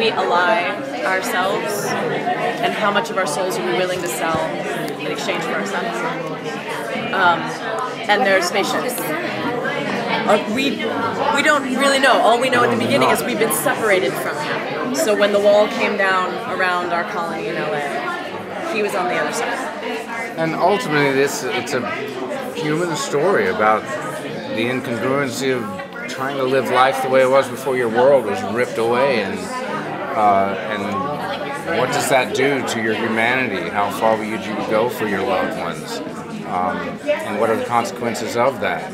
we ally ourselves and how much of our souls are we willing to sell in exchange for our sons. And their spaceships. We don't really know. All we know at the beginning is we've been separated from him. So when the wall came down around our colony in LA, he was on the other side. And ultimately, it's a human story about the incongruency of trying to live life the way it was before your world was ripped away, and what does that do to your humanity? How far would you go for your loved ones? And what are the consequences of that?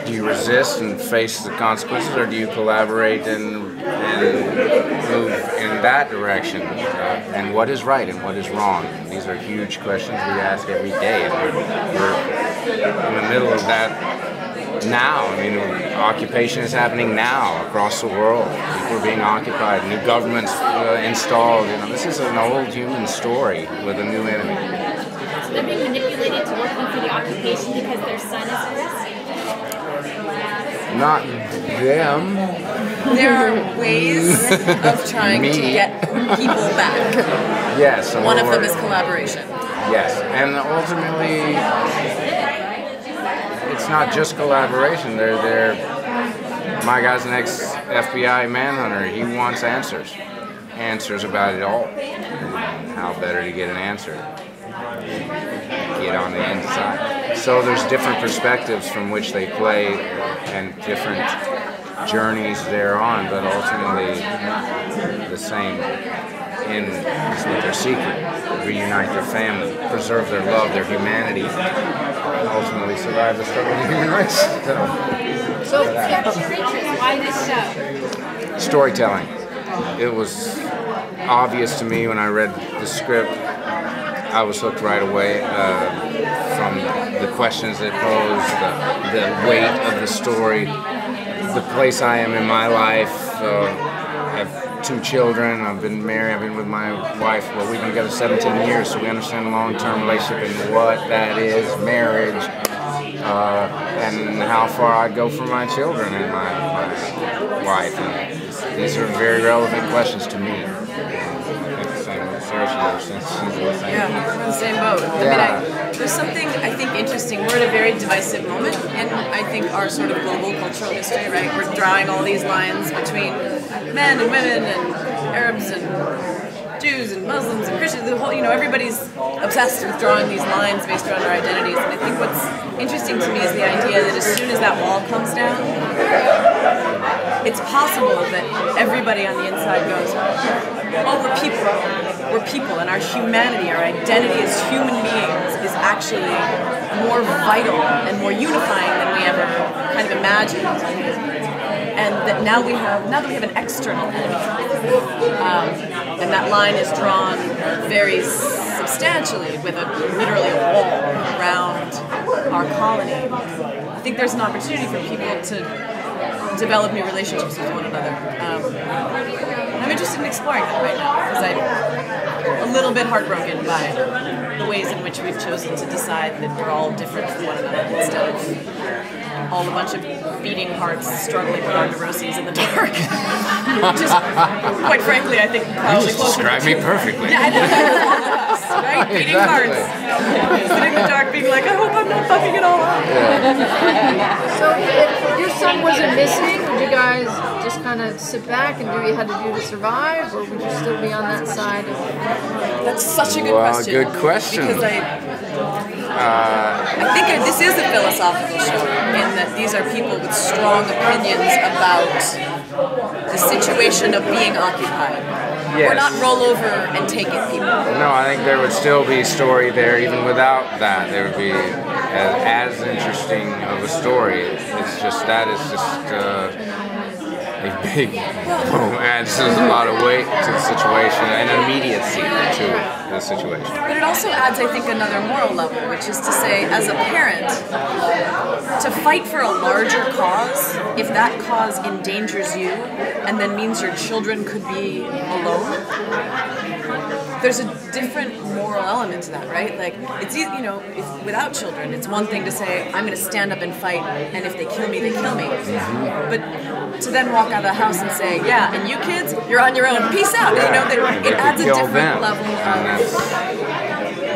Do you resist and face the consequences, or do you collaborate and move in that direction? And what is right and what is wrong? These are huge questions we ask every day, and we're in the middle of that now. I mean, occupation is happening now across the world. People are being occupied, new governments installed. This is an old human story with a new enemy. So they're being manipulated to working for the occupation because their son is at risk? Not them. There are ways of trying to get people back. Yes. One of them is collaboration. Yes, and ultimately, it's not just collaboration. My guy's an ex-FBI manhunter. He wants answers about it all. And how better to get an answer? Get on the inside. So there's different perspectives from which they play and different journeys they're on, but ultimately the same end is what they're seeking. Reunite their family, preserve their love, their humanity, ultimately survive the struggle of human rights. So why this show? Storytelling. It was obvious to me when I read the script. I was hooked right away from the questions it posed, the weight of the story, the place I am in my life. I have 2 children. I've been married. I've been with my wife. Well, we've been together 17 years, so we understand long-term relationship and what that is, marriage, and how far I'd go for my children and my wife. And these are very relevant questions to me. Yeah, we're in the same boat. I mean, there's something I think interesting. We're at a very divisive moment in, I think, our sort of global cultural history, right? We're drawing all these lines between men and women and Arabs and Jews and Muslims and Christians. The whole, everybody's obsessed with drawing these lines based around our identities. And I think what's interesting to me is the idea that as soon as that wall comes down, it's possible that everybody on the inside goes, oh, we're people. We're people, and our humanity, our identity as human beings is actually more vital and more unifying than we ever kind of imagined. And that now that we have an external enemy, and that line is drawn very substantially with literally a wall around our colony. I think there's an opportunity for people to develop new relationships with one another. I'm interested in exploring that right now because I'm a little bit heartbroken by the ways in which we've chosen to decide that we're all different from one another instead of all a bunch of beating hearts struggling with our neuroses in the dark. Just, quite frankly, I think probably you describe me perfectly. Yeah, I know. Right? Beating hearts. Sitting in the dark being like, I hope I'm not fucking it all up. Yeah. So if your son wasn't missing, would you guys just kind of sit back and do what you had to do to survive, or would you still be on that side? That's such a good question. Good question. Because I think this is a philosophical show in that these are people with strong opinions about the situation of being occupied. Yes. We're not roll over and take it people. No, I think there would still be story there even without that. There would be as interesting of a story. It's just that is just a big adds a lot of weight to the situation and immediacy to the situation. But it also adds, I think, another moral level, which is to say, as a parent, to fight for a larger cause, if that cause endangers you and then means your children could be alone, there's a different moral element to that, right? Like, it's easy, if without children, it's one thing to say, I'm going to stand up and fight, and if they kill me, they kill me. But to then walk out of the house and say, yeah, and you kids, you're on your own. Peace out. Yeah. You know, that it adds a Kill different them. level And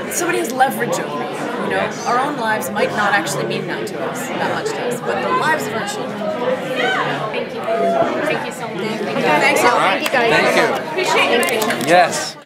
of somebody has leverage over you. You know, Yes. our own lives might not actually mean that to us, that much to us, but the lives of our children. Thank you. Thank you so much. Thanks, y'all. All right. Thank you guys. Thank you. Appreciate your patience. Yes.